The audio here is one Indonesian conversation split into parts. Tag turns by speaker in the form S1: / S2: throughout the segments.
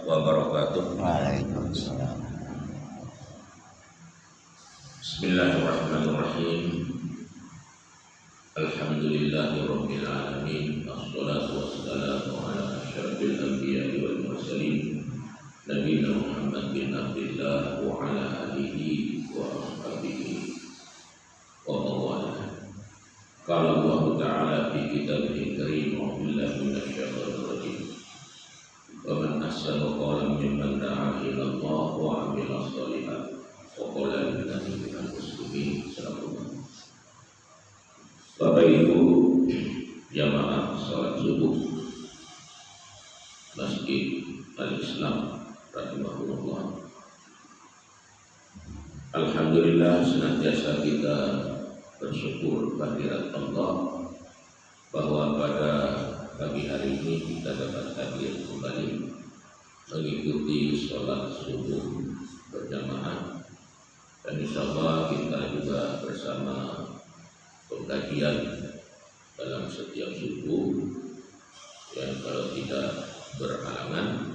S1: wabarakatuh.
S2: Waalaikumsalam.
S1: Bismillahirrahmanirrahim. Alhamdulillahirabbil alamin. Wassalatu wassalamu ala asyrafil anbiya'i wal mursalin nabiyina Muhammad bin Abdillah wa ala alihi wa ashabihi wa mawalah. Qala Allah Ta'ala fi kitabihil karim wa billahi minasyaitonir rajim. Wa man ahsanu qawlan mimman da'a ila Allah wa 'amila shalihan wa qala innani minal muslimin. Bapak Ibu jamaah salat subuh Masjid Al-Islam rahimahullah. Alhamdulillah, senantiasa kita bersyukur kehadirat Allah bahwa pada pagi hari ini kita dapat hadir kembali mengikuti sholat subuh berjamaah, dan insyaallah kita juga bersama pengkajian dalam setiap subuh yang kalau tidak berhalangan.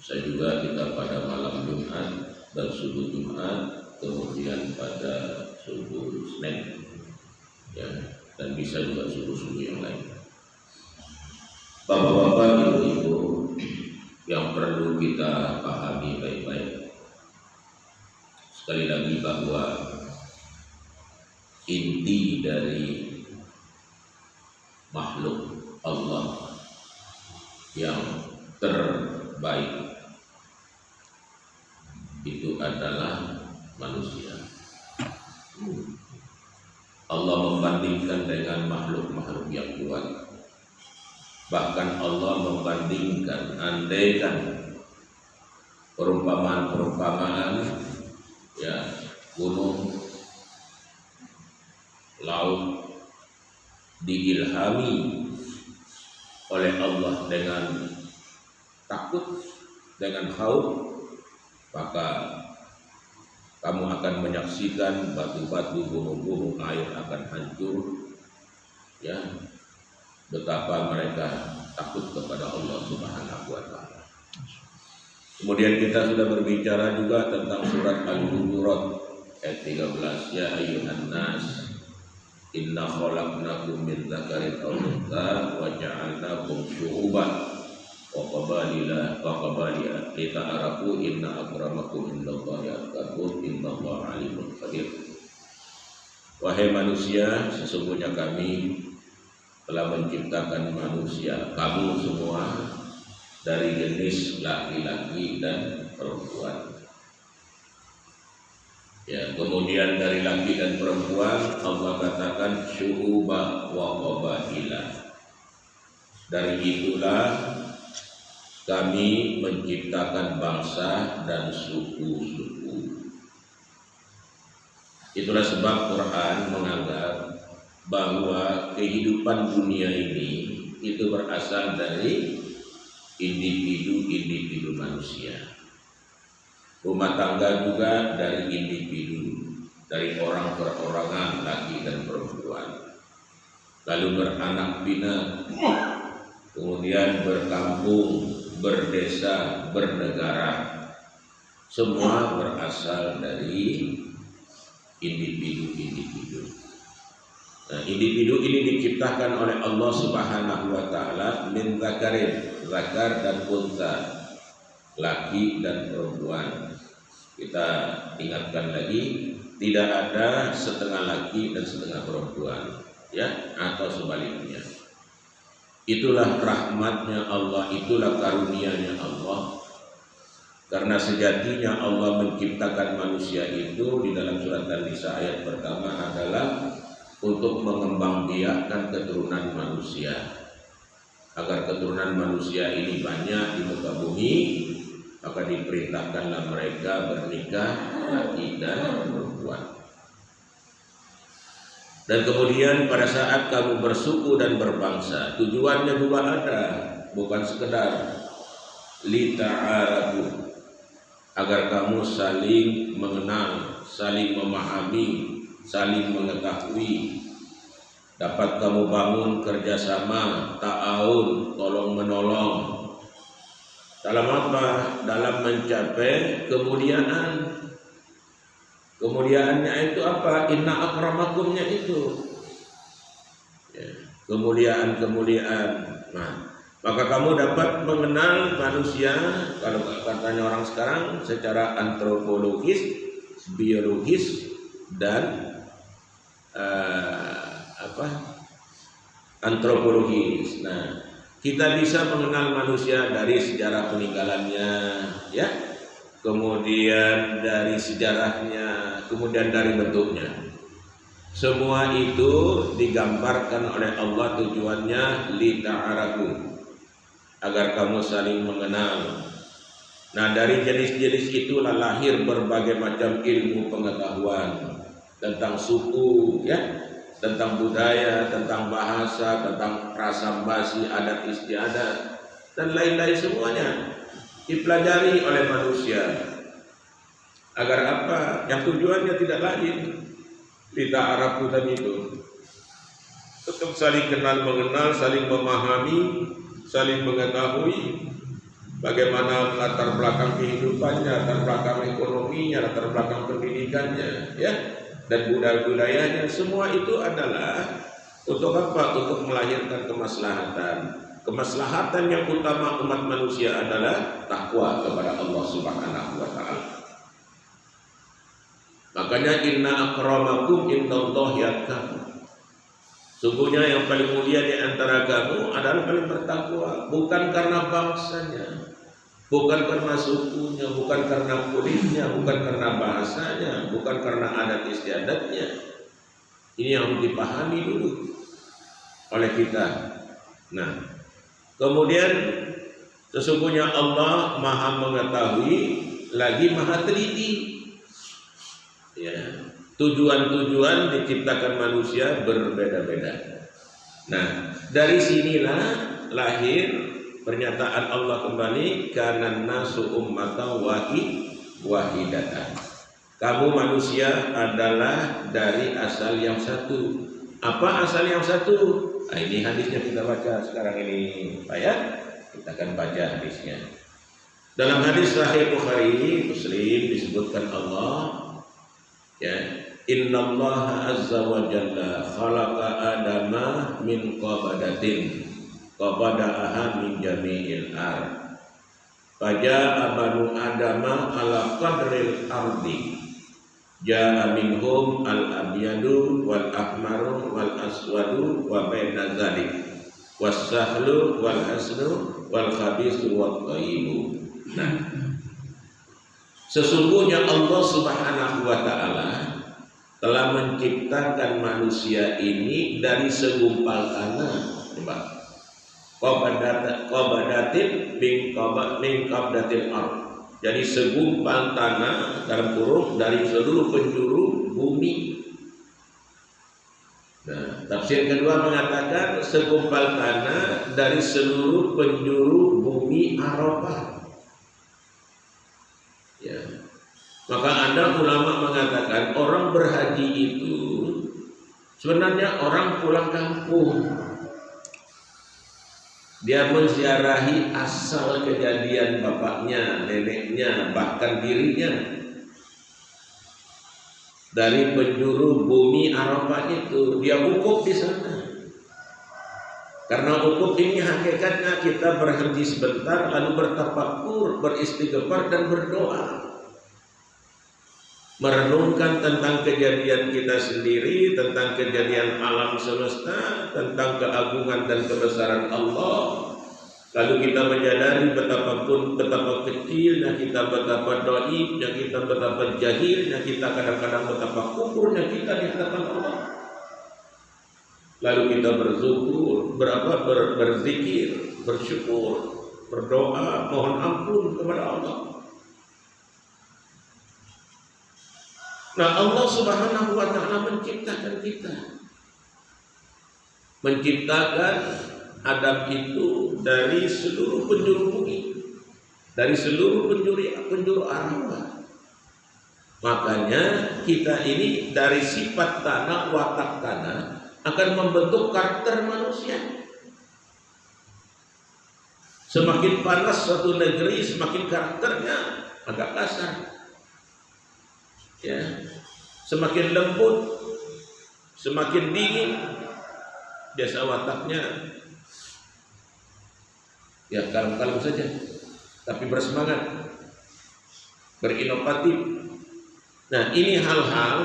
S1: Saya juga kita pada malam Jumat dan subuh Jumat, kemudian pada subuh Senin, ya, dan bisa juga subuh-subuh yang lain. Bapak-bapak, ibu-ibu yang perlu kita pahami baik-baik, sekali lagi bahwa inti dari makhluk Allah yang terbaik itu adalah manusia. Allah membandingkan dengan makhluk-makhluk yang kuat. Bahkan Allah membandingkan, andaikan perumpamaan-perumpamaan, ya, gunung, laut diilhami oleh Allah dengan takut, dengan khauf, maka kamu akan menyaksikan batu-batu, gunung-gunung, air akan hancur, ya, betapa mereka takut kepada Allah Subhanahu wa Ta'ala. Kemudian kita sudah berbicara juga tentang surat Al-Hujurat ayat 13, ya ayyuhan nas inna khalaqnakum min dzakarin aw untha wa ja'alnakum syu'uban wa qabaila lita'arafu inna akramakum indallahi atqakum innallaha alimun khabir. Wahai manusia, sesungguhnya kami telah menciptakan manusia, kamu semua, dari jenis laki-laki dan perempuan. Ya, kemudian dari laki dan perempuan Allah katakan syu'uba wa qabaila. Dari itulah kami menciptakan bangsa dan suku-suku. Itulah sebab Quran menganggap bahwa kehidupan dunia ini itu berasal dari individu-individu manusia. Rumah tangga juga dari individu, dari orang perorangan, laki dan perempuan. Lalu beranak pinak, kemudian berkampung, berdesa, bernegara. Semua berasal dari individu-individu. Nah, individu ini diciptakan oleh Allah Subhanahu wa Ta'ala min dzakarin, zakar dan unta, laki dan perempuan. Kita ingatkan lagi, tidak ada setengah laki dan setengah perempuan, ya, atau sebaliknya. Itulah rahmatnya Allah, itulah karunia-Nya Allah. Karena sejatinya Allah menciptakan manusia itu di dalam surat An-Nisa ayat pertama adalah untuk mengembangbiakkan keturunan manusia, agar keturunan manusia ini banyak di muka bumi, maka diperintahkanlah mereka bernikah laki dan perempuan. Dan kemudian pada saat kamu bersuku dan berbangsa, tujuannya juga ada, bukan sekedar lita'arafu, agar kamu saling mengenal, saling memahami, saling mengetahui, dapat kamu bangun kerjasama, ta'awun, tolong menolong, Dalam apa? Dalam mencapai kemuliaan. Kemuliaannya itu apa? Inna akramakumnya itu. Ya, kemuliaan-kemuliaan. Nah, maka kamu dapat mengenal manusia, kalau katanya orang sekarang, secara antropologis, biologis, dan antropologis. Nah, kita bisa mengenal manusia dari sejarah peninggalannya, ya, kemudian dari sejarahnya, kemudian dari bentuknya. Semua itu digambarkan oleh Allah, tujuannya lita'arafu, agar kamu saling mengenal. Nah, dari jenis-jenis itulah lahir berbagai macam ilmu pengetahuan tentang suku, ya, tentang budaya, tentang bahasa, tentang prasambasi, adat istiadat, dan lain-lain semuanya dipelajari oleh manusia. Agar apa? Yang tujuannya tidak lain, lita'arafu tadi itu, tetap saling kenal mengenal, saling memahami, saling mengetahui bagaimana latar belakang kehidupannya, latar belakang ekonominya, latar belakang pendidikannya, ya, dan budaya-budayanya. Semua itu adalah untuk apa? Untuk melahirkan kemaslahatan. Kemaslahatan yang utama umat manusia adalah takwa kepada Allah Subhanahu wa taala. Makanya inna akramakum indallahi atqakum. Sungguhnya yang paling mulia di antara kamu adalah paling bertakwa, bukan karena bangsanya, bukan karena sukunya, bukan karena kulitnya, bukan karena bahasanya, bukan karena adat istiadatnya. Ini yang harus dipahami dulu oleh kita. Nah, kemudian sesungguhnya Allah Maha mengetahui lagi Maha teliti. Ya, tujuan-tujuan diciptakan manusia berbeda-beda. Nah, dari sinilah lahir pernyataan Allah kembali, kanan nasu ummatan wahidatan. Kamu manusia adalah dari asal yang satu. Apa asal yang satu? Nah, ini hadisnya kita baca sekarang ini, Pak, ya. Kita akan baca hadisnya. Dalam hadis Sahih Bukhari Muslim disebutkan Allah, ya, innallaha azza wa jalla khalaqa adama min qabadatin qabada'aha min jami'il ard faja'a banu adama ala qadril ardi ja'a minhum al abyadu wal ahmaru wal aswadu wa baina dzalik was sahlu wal hasnu wal khabisu wat thayyibu. Nah, sesungguhnya Allah Subhanahu wa taala telah menciptakan manusia ini dari segumpal tanah. Coba. Qabadatin min qabdatil ard. Jadi segumpal tanah dalam kurung dari seluruh penjuru bumi. Nah, tafsir kedua mengatakan segumpal tanah dari seluruh penjuru bumi Arafah. Ya. Maka ada ulama mengatakan orang berhaji itu sebenarnya orang pulang kampung. Dia menziarahi asal kejadian bapaknya, neneknya, bahkan dirinya. Dari penjuru bumi Arafah itu dia wukuf di sana. Karena wukuf ini hakikatnya kita berhenti sebentar lalu bertafakkur, beristighfar dan berdoa. Merenungkan tentang kejadian kita sendiri, tentang kejadian alam semesta, tentang keagungan dan kebesaran Allah. Lalu kita menyadari betapa kecilnya kita, betapa dhaifnya kita, betapa jahilnya kita, kadang-kadang betapa kufurnya kita di hadapan Allah. Lalu kita bersyukur, berzikir, bersyukur, berdoa, mohon ampun kepada Allah. Nah, Allah Subhanahu wa taala menciptakan kita. Menciptakan Adam itu dari seluruh penjuru bumi, dari seluruh penjuru Arafah. Makanya kita ini dari sifat tanah, watak tanah akan membentuk karakter manusia. Semakin panas suatu negeri, semakin karakternya agak kasar. Ya. Semakin lembut, semakin dingin, biasa wataknya ya kalem-kalem saja, tapi bersemangat, berinovatif. Nah, ini hal-hal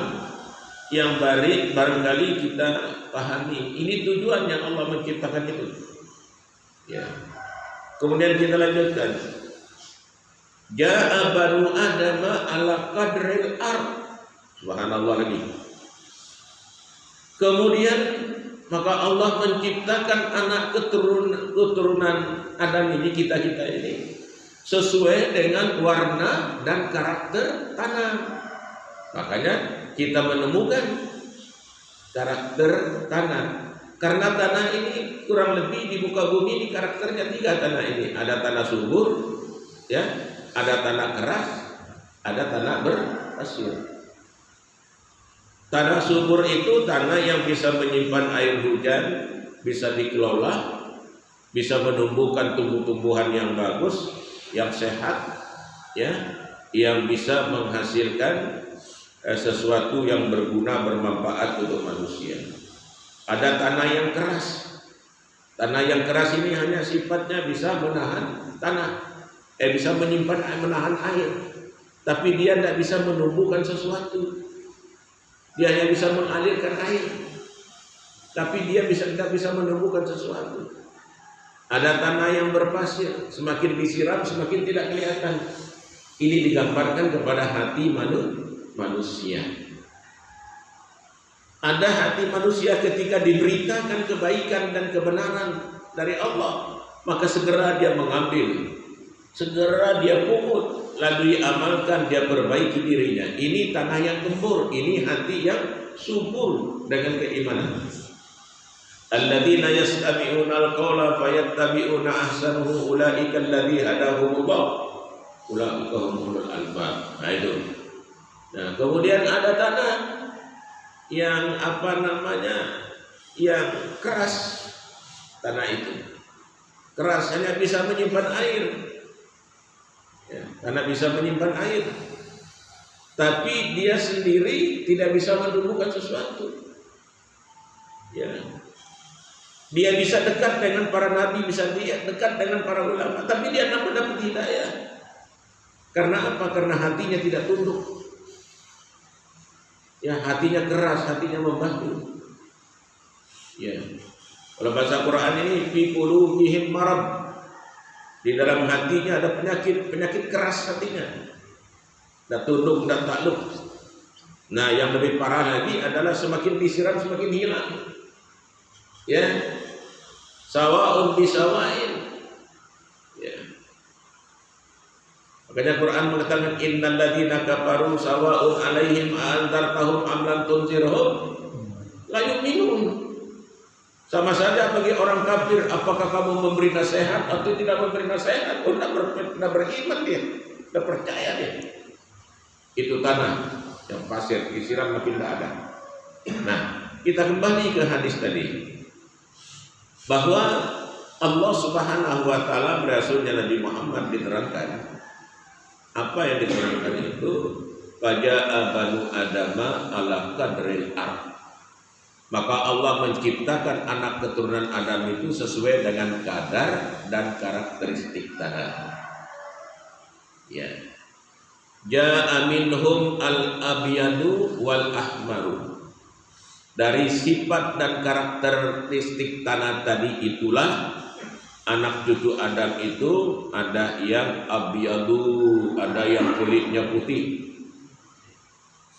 S1: yang barangkali kita pahami. Ini tujuan yang Allah menciptakan itu. Ya. Kemudian kita lanjutkan. Ja'a banu Adam ala qadril ard. Subhanallah lagi. Kemudian maka Allah menciptakan anak keturunan Adam ini, kita-kita ini, sesuai dengan warna dan karakter tanah. Makanya kita menemukan karakter tanah. Karena tanah ini kurang lebih di muka bumi ini karakternya 3 tanah ini. Ada tanah subur, ya, ada tanah keras, ada tanah berpasir. Tanah subur itu tanah yang bisa menyimpan air hujan, bisa dikelola, bisa menumbuhkan tumbuh-tumbuhan yang bagus, yang sehat, ya, yang bisa menghasilkan sesuatu yang berguna, bermanfaat untuk manusia. Ada tanah yang keras. Tanah yang keras ini hanya sifatnya bisa menahan bisa menahan air, tapi dia tidak bisa menumbuhkan sesuatu. Dia hanya bisa mengalirkan air, tapi dia tidak bisa menumbuhkan sesuatu. Ada tanah yang berpasir, semakin disiram semakin tidak kelihatan. Ini digambarkan kepada hati manusia. Ada hati manusia ketika diberitakan kebaikan dan kebenaran dari Allah, maka segera dia mengambil, segera dia pungut, lalu diamalkan, dia perbaiki dirinya. Ini tanah yang gembur, ini hati yang subur dengan keimanan. Alladzina yastami'una al-qawla fayattabi'una ahsanahu ulaika alladzi hadahumullah ulaika humul albab. Nah itu. Nah, kemudian ada tanah yang yang keras. Tanah itu keras, hanya bisa menyimpan air, ya, karena bisa menyimpan air, tapi dia sendiri tidak bisa menumbuhkan sesuatu. Ya, dia bisa dekat dengan para nabi, bisa dia dekat dengan para ulama, tapi dia tak mendapat hidayah. Karena apa? Karena hatinya tidak tunduk. Ya, hatinya keras, hatinya membatu. Ya. Kalau bahasa Quran ini fi qulubihim marad. Di dalam hatinya ada penyakit keras hatinya. Dan tunduk dan takluk. Nah, yang lebih parah lagi adalah semakin disiram semakin hilang. Ya. Sawa'un bisawain. Ya. Makanya Quran mengatakan innal ladzina kafaru sawa'un 'alaihim a'anzartahum am lam tunzirhum la yu'minun. Sama saja bagi orang kafir, apakah kamu memberi nasihat atau tidak memberi nasihat, tidak beriman dia, tidak percaya dia. Itu tanah yang pasir disiram makin tidak ada. Nah, kita kembali ke hadis tadi, bahwa Allah Subhanahu wa taala berasulnya Nabi Muhammad diterangkan. Apa yang diterangkan itu? Faja'a banu Adama ala qadril ard. Maka Allah menciptakan anak keturunan Adam itu sesuai dengan kadar dan karakteristik tanah. Ya. Ja'a minhum al-abyadu wal ahmaru. Dari sifat dan karakteristik tanah tadi itulah anak cucu Adam itu ada yang abyadu, ada yang kulitnya putih,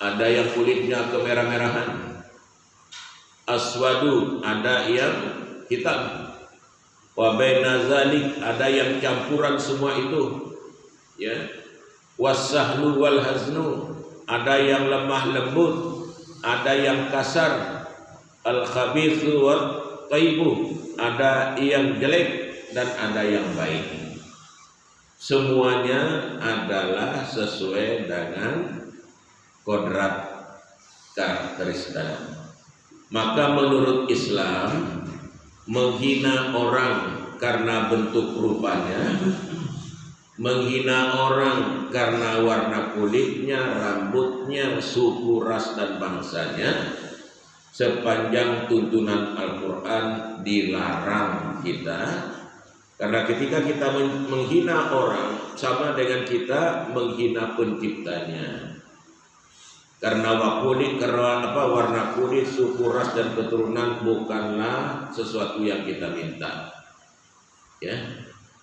S1: ada yang kulitnya kemerah-merahan. Aswadu, ada yang hitam. Wa baina zalik, ada yang campuran semua itu. Ya. Wasahlu wal haznu, ada yang lemah lembut, ada yang kasar. Al khabithu wat thayyibu, ada yang jelek dan ada yang baik. Semuanya adalah sesuai dengan kodrat karakteristik. Maka menurut Islam, menghina orang karena bentuk rupanya, menghina orang karena warna kulitnya, rambutnya, suku, ras dan bangsanya, sepanjang tuntunan Al-Quran dilarang kita. Karena ketika kita menghina orang sama dengan kita menghina penciptanya. Karena warna kulit, suku, ras dan keturunan bukanlah sesuatu yang kita minta. Ya,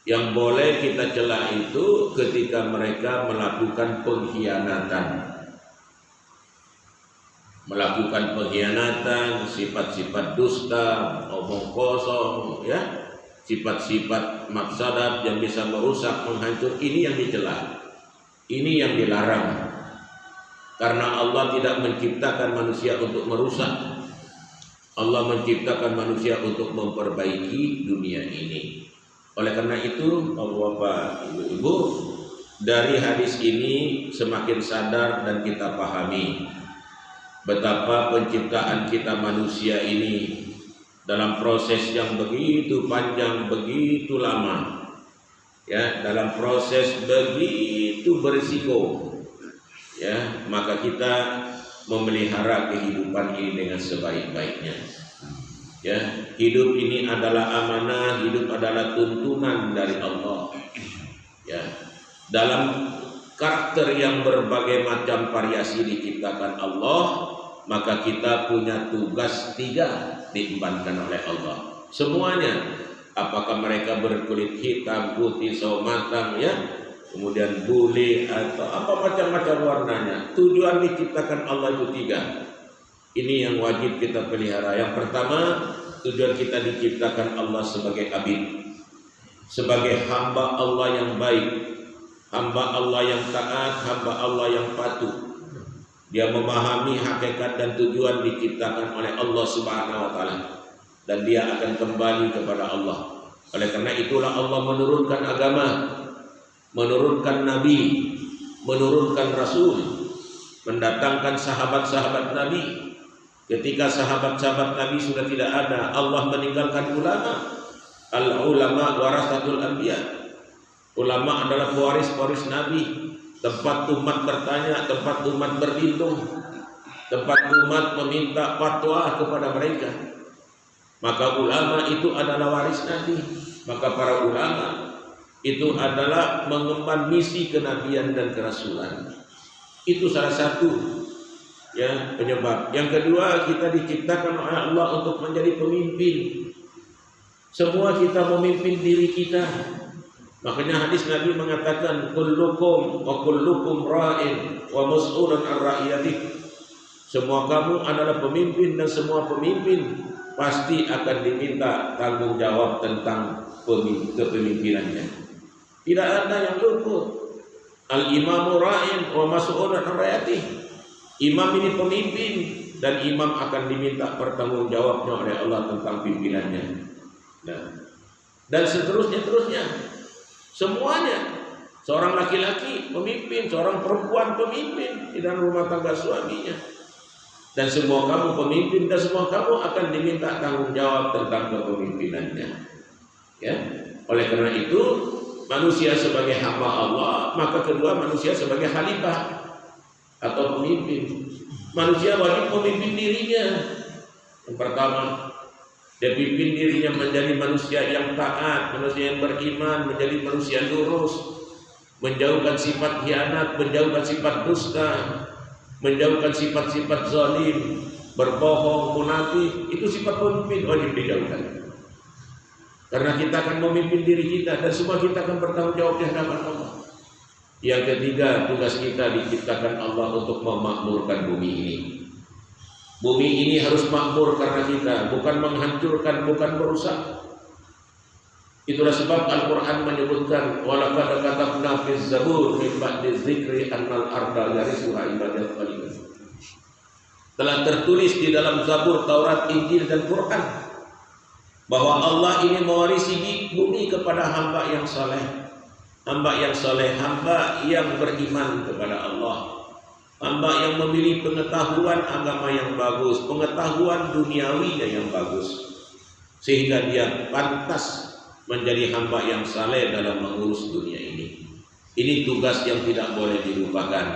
S1: yang boleh kita cela itu ketika mereka melakukan pengkhianatan, sifat-sifat dusta, omong kosong, ya, sifat-sifat mafsadat yang bisa merusak, menghancur. Ini yang dicela, ini yang dilarang. Karena Allah tidak menciptakan manusia untuk merusak. Allah menciptakan manusia untuk memperbaiki dunia ini. Oleh karena itu, Bapak, Ibu-ibu, dari hadis ini semakin sadar dan kita pahami betapa penciptaan kita manusia ini dalam proses yang begitu panjang, begitu lama, ya, dalam proses begitu berisiko. Ya, maka kita memelihara kehidupan ini dengan sebaik-baiknya. Ya, hidup ini adalah amanah, hidup adalah tuntunan dari Allah. Ya, dalam karakter yang berbagai macam variasi diciptakan Allah, maka kita punya tugas 3 diembankan oleh Allah. Semuanya, apakah mereka berkulit hitam, putih, sawo matang, ya, kemudian bule atau apa macam-macam warnanya, tujuan diciptakan Allah itu 3. Ini yang wajib kita pelihara. Yang pertama, tujuan kita diciptakan Allah sebagai abid, sebagai hamba Allah yang baik, hamba Allah yang taat, hamba Allah yang patuh. Dia memahami hakikat dan tujuan diciptakan oleh Allah Subhanahu wa taala, dan dia akan kembali kepada Allah. Oleh karena itulah Allah menurunkan agama, menurunkan nabi, menurunkan rasul, mendatangkan sahabat-sahabat nabi. Ketika sahabat-sahabat nabi sudah tidak ada, Allah meninggalkan ulama. Al-ulama warasatul anbiya. Ulama adalah pewaris-pewaris nabi, tempat umat bertanya, tempat umat berlindung, tempat umat meminta fatwa kepada mereka. Maka ulama itu adalah waris nabi. Maka para ulama itu adalah mengemban misi kenabian dan kerasulan. Itu salah satu, ya, penyebab. Yang kedua, kita diciptakan oleh Allah untuk menjadi pemimpin. Semua kita memimpin diri kita. Makanya hadis Nabi mengatakan, kullukum wa kullukum ra'in wa mas'ulun an ra'iyatih. Semua kamu adalah pemimpin dan semua pemimpin pasti akan diminta tanggung jawab tentang kepemimpinannya. Tidak ada yang luput. Al-imamu ra'in wa mas'ulun an ra'iyatih. Imam ini pemimpin dan imam akan diminta pertanggungjawabnya oleh Allah tentang pimpinannya. Nah, dan seterusnya. Semuanya. Seorang laki-laki pemimpin, seorang perempuan pemimpin di dalam rumah tangga suaminya. Dan semua kamu pemimpin dan semua kamu akan diminta tanggung jawab tentang kepemimpinannya. Ya. Oleh karena itu, manusia sebagai hamba Allah, maka kedua manusia sebagai khalifah atau pemimpin. Manusia wajib memimpin dirinya. Yang pertama, dia pimpin dirinya menjadi manusia yang taat, manusia yang beriman, menjadi manusia lurus, menjauhkan sifat khianat, menjauhkan sifat dusta, menjauhkan sifat-sifat zalim, berbohong, munafik. Itu sifat pemimpin, wajib dijauhkan. Karena kita akan memimpin diri kita dan semua kita akan bertanggung jawab di hadapan Allah. Yang ketiga, tugas kita diciptakan Allah untuk memakmurkan bumi ini. Bumi ini harus makmur karena kita, bukan menghancurkan, bukan merusak. Itulah sebab Al-Quran menyebutkan, walaqad katabna fiz zabur min ba'di dzikri annal arda yarisuha ibadiyas shalihin. Telah tertulis di dalam Zabur, Taurat, Injil dan Quran bahwa Allah ini mewarisi bumi kepada hamba yang saleh. Hamba yang saleh, hamba yang beriman kepada Allah. Hamba yang memilih pengetahuan agama yang bagus, pengetahuan duniawi yang bagus, sehingga dia pantas menjadi hamba yang saleh dalam mengurus dunia ini. Ini tugas yang tidak boleh dilupakan,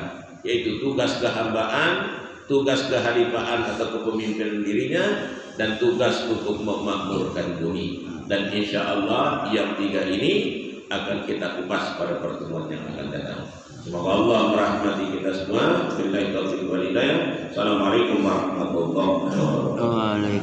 S1: yaitu tugas kehambaan, tugas kehalifaan atau kepemimpinan dirinya, dan tugas untuk memakmurkan bumi. Dan insya Allah yang tiga ini akan kita kupas pada pertemuan yang akan datang. Semoga Allah merahmati kita semua. Billahi taufiq wal hidayah. Assalamualaikum warahmatullahi wabarakatuh.